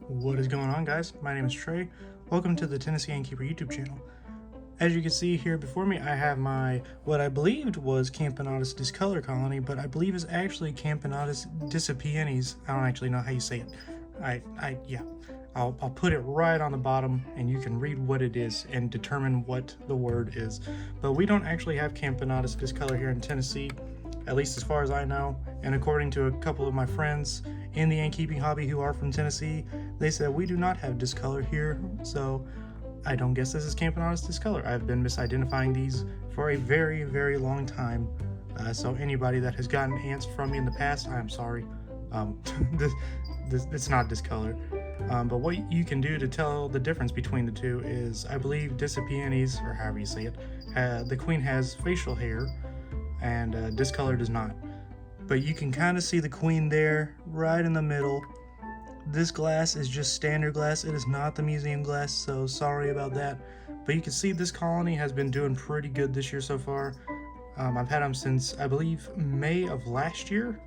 What is going on, guys? My name is Trey. Welcome to the Tennessee Innkeeper YouTube channel. As you can see here before me, I have my, what I believed was Camponotus discolor colony, but I believe is actually Camponotus discipiens. I don't actually know how you say it. Yeah. I'll put it right on the bottom and you can read what it is and determine what the word is. But we don't actually have Camponotus discolor here in Tennessee, at least as far as I know. And according to a couple of my friends in the innkeeping hobby who are from Tennessee, they said we do not have discolor here. So I don't guess this is Camponotus discolor. I've been misidentifying these for a very, very long time. So anybody that has gotten ants from me in the past, I'm sorry. It's not discolor. But what you can do to tell the difference between the two is, I believe discipiens, or however you say it, the queen has facial hair and discolor does not. But you can kind of see the queen there, right in the middle. This glass is just standard glass. It is not the museum glass, so sorry about that. But you can see this colony has been doing pretty good this year so far. I've had them since, I believe, May of last year.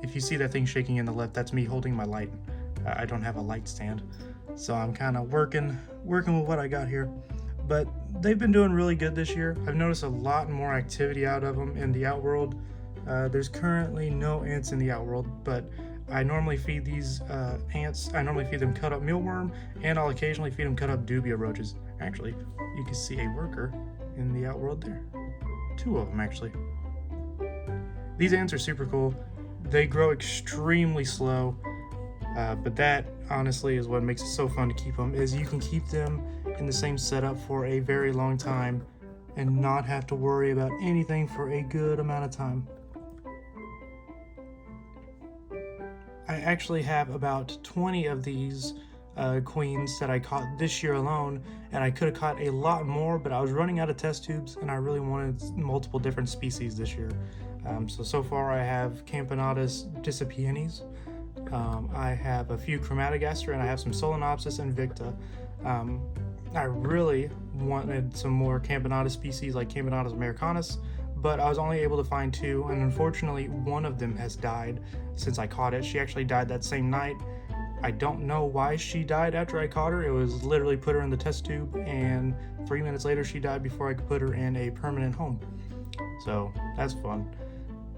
If you see that thing shaking in the left, that's me holding my light. I don't have a light stand, so I'm kind of working with what I got here. But they've been doing really good this year. I've noticed a lot more activity out of them in the outworld. There's currently no ants in the outworld, but I normally feed these ants. I normally feed them cut up mealworm, and I'll occasionally feed them cut up dubia roaches. Actually, you can see a worker in the outworld there. 2 of them, actually. These ants are super cool. They grow extremely slow. But that honestly is what makes it so fun to keep them, is you can keep them in the same setup for a very long time and not have to worry about anything for a good amount of time. I actually have about 20 of these queens that I caught this year alone, and I could have caught a lot more, but I was running out of test tubes and I really wanted multiple different species this year. So far I have Camponotus discipiens. I have a few Chromatogaster, and I have some Solenopsis and Victa. I really wanted some more Camponotus species like Camponotus americanus, but I was only able to find 2, and unfortunately one of them has died since I caught it. She actually died that same night. I don't know why she died after I caught her. It was literally put her in the test tube, and 3 minutes later she died before I could put her in a permanent home. So that's fun.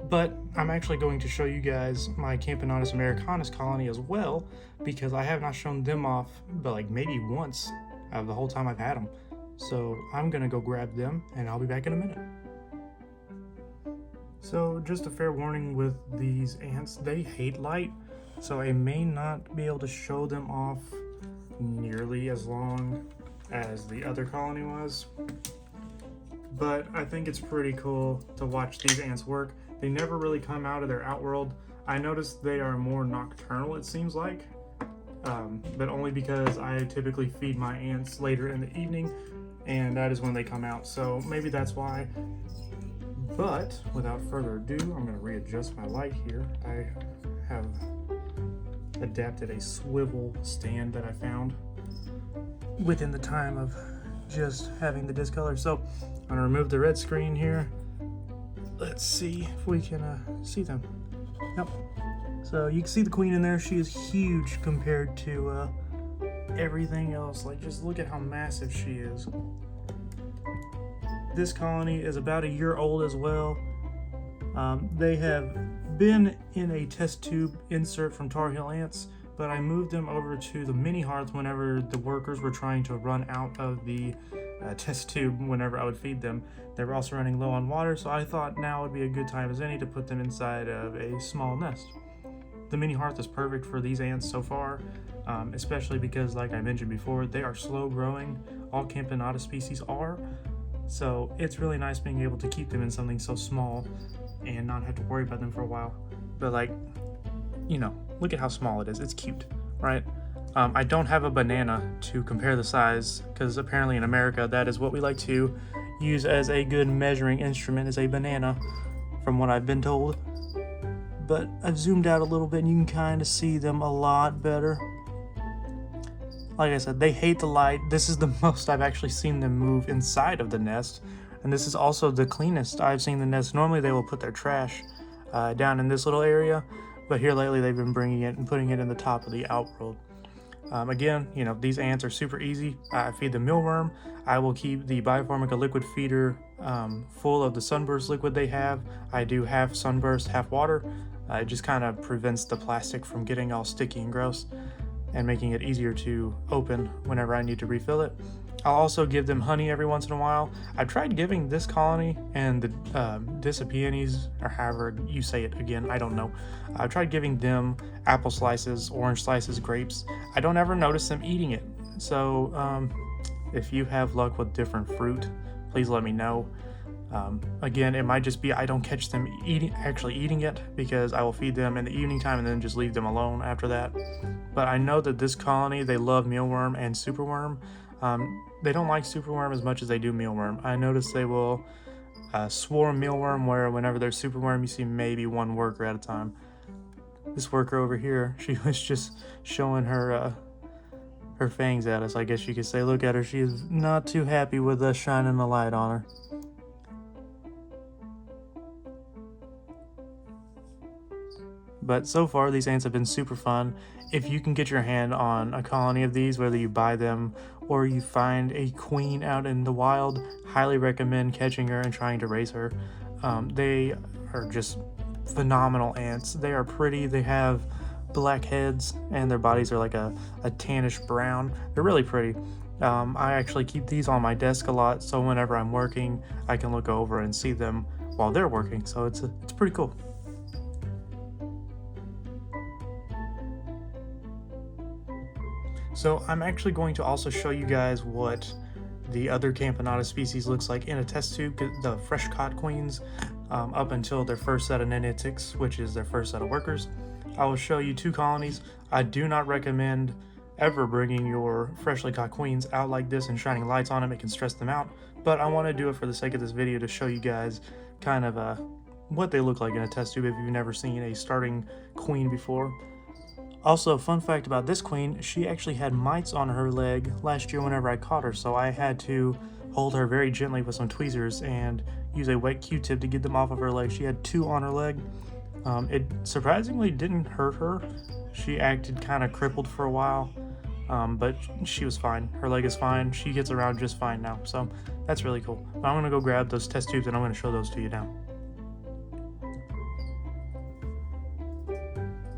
But I'm actually going to show you guys my Camponotus americanus colony as well, because I have not shown them off but like maybe once out of the whole time I've had them. So I'm gonna go grab them and I'll be back in a minute. So just a fair warning with these ants, they hate light, so I may not be able to show them off nearly as long as the other colony was. But I think it's pretty cool to watch these ants work. They never really come out of their outworld. I noticed they are more nocturnal, it seems like, but only because I typically feed my ants later in the evening, and that is when they come out, so maybe that's why. But without further ado, I'm going to readjust my light here. I have adapted a swivel stand that I found within the time of just having the discolor. So I'm going to remove the red screen here. Let's see if we can see them. Yep. So you can see the queen in there. She is huge compared to everything else. Like, just look at how massive she is. This colony is about a year old as well. They have been in a test tube insert from Tar Heel Ants, but I moved them over to the mini hearth whenever the workers were trying to run out of the test tube whenever I would feed them. They were also running low on water, so I thought now would be a good time as any to put them inside of a small nest. The mini hearth is perfect for these ants so far, especially because, like I mentioned before, they are slow growing. All Camponotus species are, so it's really nice being able to keep them in something so small and not have to worry about them for a while. But like, you know, look at how small it is. It's cute, right? I don't have a banana to compare the size, because apparently in America that is what we like to use as a good measuring instrument, is a banana, from what I've been told. But I've zoomed out a little bit and you can kind of see them a lot better. Like I said, they hate the light. This is the most I've actually seen them move inside of the nest, and this is also the cleanest I've seen the nest. Normally they will put their trash down in this little area, but here lately they've been bringing it and putting it in the top of the outworld. Again, you know, these ants are super easy. I feed them mealworm. I will keep the Bioformica liquid feeder full of the sunburst liquid they have. I do half sunburst, half water. It just kind of prevents the plastic from getting all sticky and gross and making it easier to open whenever I need to refill it. I'll also give them honey every once in a while. I've tried giving this colony and the Discipenes, or however you say it again, I don't know. I've tried giving them apple slices, orange slices, grapes. I don't ever notice them eating it. So if you have luck with different fruit, please let me know. Again, it might just be I don't catch them actually eating it, because I will feed them in the evening time and then just leave them alone after that. But I know that this colony, they love mealworm and superworm. They don't like superworm as much as they do mealworm. I notice they will swarm mealworm, where whenever there's superworm, you see maybe one worker at a time. This worker over here, she was just showing her fangs at us, I guess you could say. Look at her, she is not too happy with us shining the light on her. But so far, these ants have been super fun. If you can get your hand on a colony of these, whether you buy them or you find a queen out in the wild, highly recommend catching her and trying to raise her. They are just phenomenal ants. They are pretty. They have black heads and their bodies are like a tannish brown. They're really pretty. I actually keep these on my desk a lot, so whenever I'm working, I can look over and see them while they're working. So it's pretty cool. So I'm actually going to also show you guys what the other Camponotus species looks like in a test tube, the fresh caught queens, up until their first set of nanitics, which is their first set of workers. I will show you 2 colonies. I do not recommend ever bringing your freshly caught queens out like this and shining lights on them. It can stress them out, but I want to do it for the sake of this video to show you guys kind of what they look like in a test tube if you've never seen a starting queen before. Also, fun fact about this queen, she actually had mites on her leg last year whenever I caught her, so I had to hold her very gently with some tweezers and use a wet Q-tip to get them off of her leg. She had 2 on her leg. It surprisingly didn't hurt her. She acted kind of crippled for a while, but she was fine. Her leg is fine. She gets around just fine now, so that's really cool. But I'm going to go grab those test tubes and I'm going to show those to you now.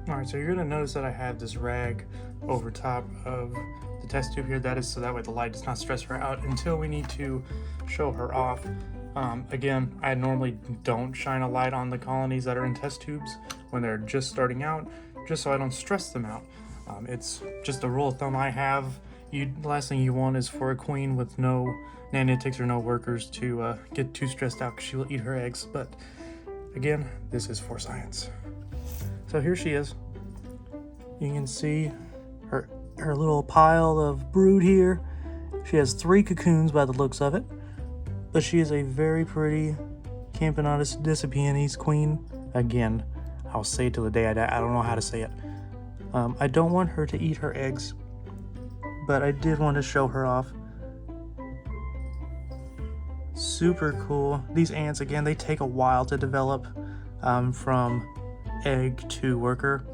Alright, so you're going to notice that I have this rag over top of the test tube here. That is so that way the light does not stress her out until we need to show her off. Again, I normally don't shine a light on the colonies that are in test tubes when they're just starting out, just so I don't stress them out. It's just a rule of thumb I have. The last thing you want is for a queen with no nanitics or no workers to get too stressed out, because she will eat her eggs. But again, this is for science. So here she is. You can see her little pile of brood here. She has 3 cocoons by the looks of it, but she is a very pretty Camponotus Discipenes queen. Again, I'll say it till the day I die. I don't know how to say it. I don't want her to eat her eggs, but I did want to show her off. Super cool. These ants, again, they take a while to develop from egg to worker.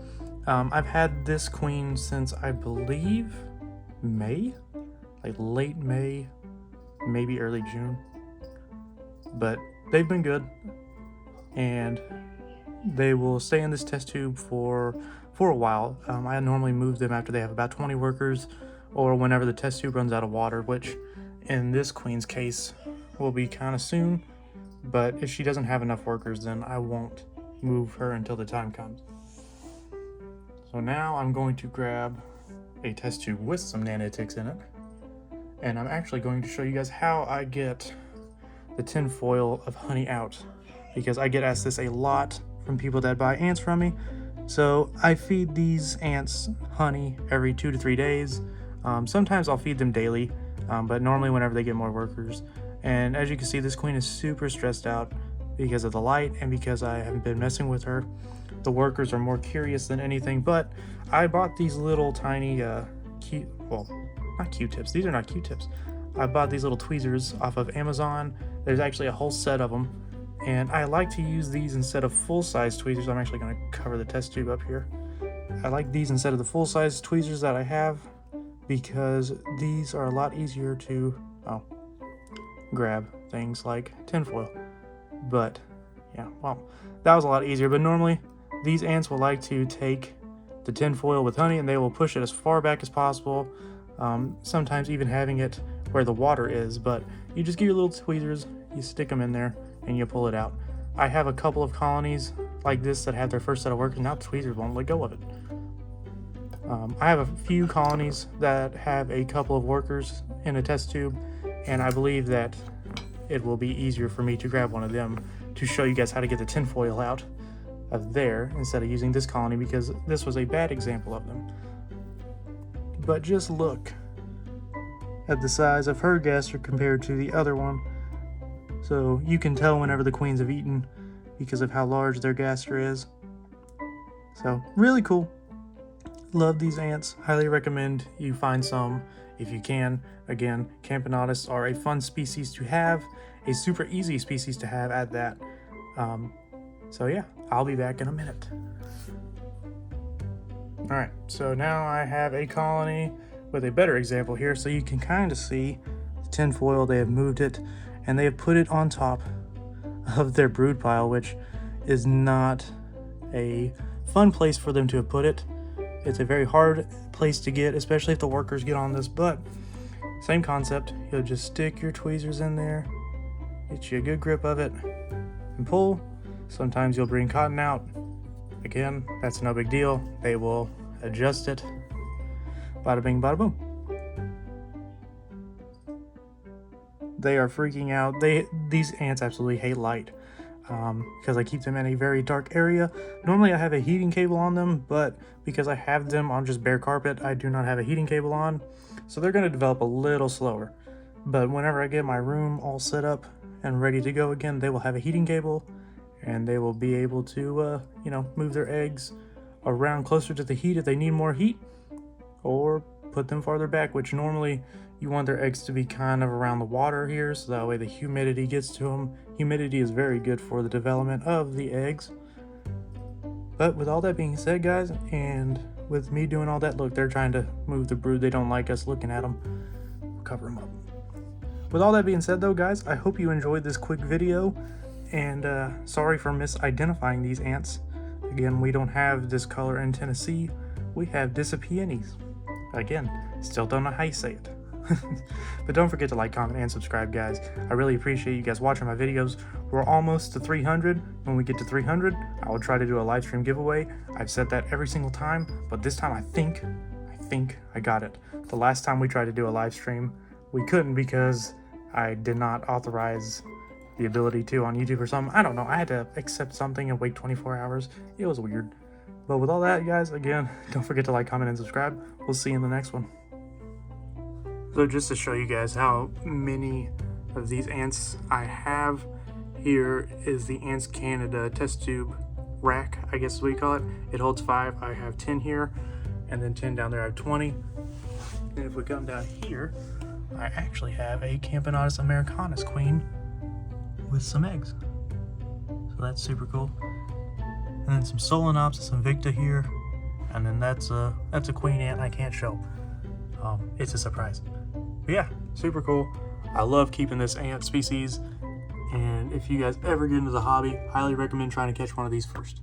I've had this queen since I believe May, like late May, maybe early June, but they've been good and they will stay in this test tube for a while. I normally move them after they have about 20 workers or whenever the test tube runs out of water, which in this queen's case will be kind of soon, but if she doesn't have enough workers, then I won't move her until the time comes. So now I'm going to grab a test tube with some nanitics in it, and I'm actually going to show you guys how I get the tin foil of honey out, because I get asked this a lot from people that buy ants from me. So I feed these ants honey every 2 to 3 days. Sometimes I'll feed them daily, but normally whenever they get more workers. And as you can see, this queen is super stressed out because of the light and because I haven't been messing with her. The workers are more curious than anything, but I bought these little tiny not Q-tips. These are not Q-tips. I bought these little tweezers off of Amazon. There's actually a whole set of them, And I like to use these instead of full-size tweezers. I'm actually going to cover the test tube up here. I like these instead of the full-size tweezers that I have because these are a lot easier to grab things like tinfoil. But yeah, well, that was a lot easier. But normally these ants will like to take the tinfoil with honey and they will push it as far back as possible, sometimes even having it where the water is. But you just get your little tweezers, you stick them in there, and you pull it out. I have a couple of colonies like this that had their first set of workers, now the tweezers won't let go of it. I have a few colonies that have a couple of workers in a test tube, and I believe that it will be easier for me to grab one of them to show you guys how to get the tinfoil out of there instead of using this colony, because this was a bad example of them. But just look at the size of her gaster compared to the other one. So you can tell whenever the queens have eaten because of how large their gaster is. So really cool. Love these ants. Highly recommend you find some if you can. Again, Camponotus are a fun species to have, a super easy species to have at that. So yeah, I'll be back in a minute. Alright, so now I have a colony with a better example here, so you can kind of see the tinfoil. They have moved it and they have put it on top of their brood pile, which is not a fun place for them to have put it. It's a very hard place to get, especially if the workers get on this, but same concept. You'll just stick your tweezers in there, get you a good grip of it, and pull. Sometimes you'll bring cotton out. Again, that's no big deal. They will adjust it. Bada bing, bada boom. They are freaking out. These ants absolutely hate light because I keep them in a very dark area. Normally I have a heating cable on them, but because I have them on just bare carpet, I do not have a heating cable on. So they're going to develop a little slower. But whenever I get my room all set up and ready to go again, they will have a heating cable and they will be able to, move their eggs around closer to the heat if they need more heat, or put them farther back, which normally you want their eggs to be kind of around the water here, so that way the humidity gets to them. Humidity is very good for the development of the eggs. But with all that being said, guys, and with me doing all that, look, they're trying to move the brood. They don't like us looking at them. We'll cover them up. With all that being said, though, guys, I hope you enjoyed this quick video, and sorry for misidentifying these ants. Again, we don't have this color in Tennessee. We have Discipenes. Again, still don't know how you say it. But don't forget to like, comment, and subscribe, guys. I really appreciate you guys watching my videos. We're almost to 300. When we get to 300, I will try to do a live stream giveaway. I've said that every single time, but this time I think I got it. The last time we tried to do a live stream, we couldn't because I did not authorize the ability to on YouTube or something. I don't know. I had to accept something and wait 24 hours. It was weird. But with all that, guys, again, don't forget to like, comment, and subscribe. We'll see you in the next one. So just to show you guys how many of these ants I have, here is the Ants Canada test tube rack, I guess is what you call it. It holds 5. I have 10 here, and then 10 down there. I have 20. And if we come down here, I actually have a Camponotus americanus queen with some eggs. So that's super cool. And then some Solenops and some Victa here. And then that's a queen ant I can't show. It's a surprise. But yeah, super cool. I love keeping this ant species. And if you guys ever get into the hobby, highly recommend trying to catch one of these first.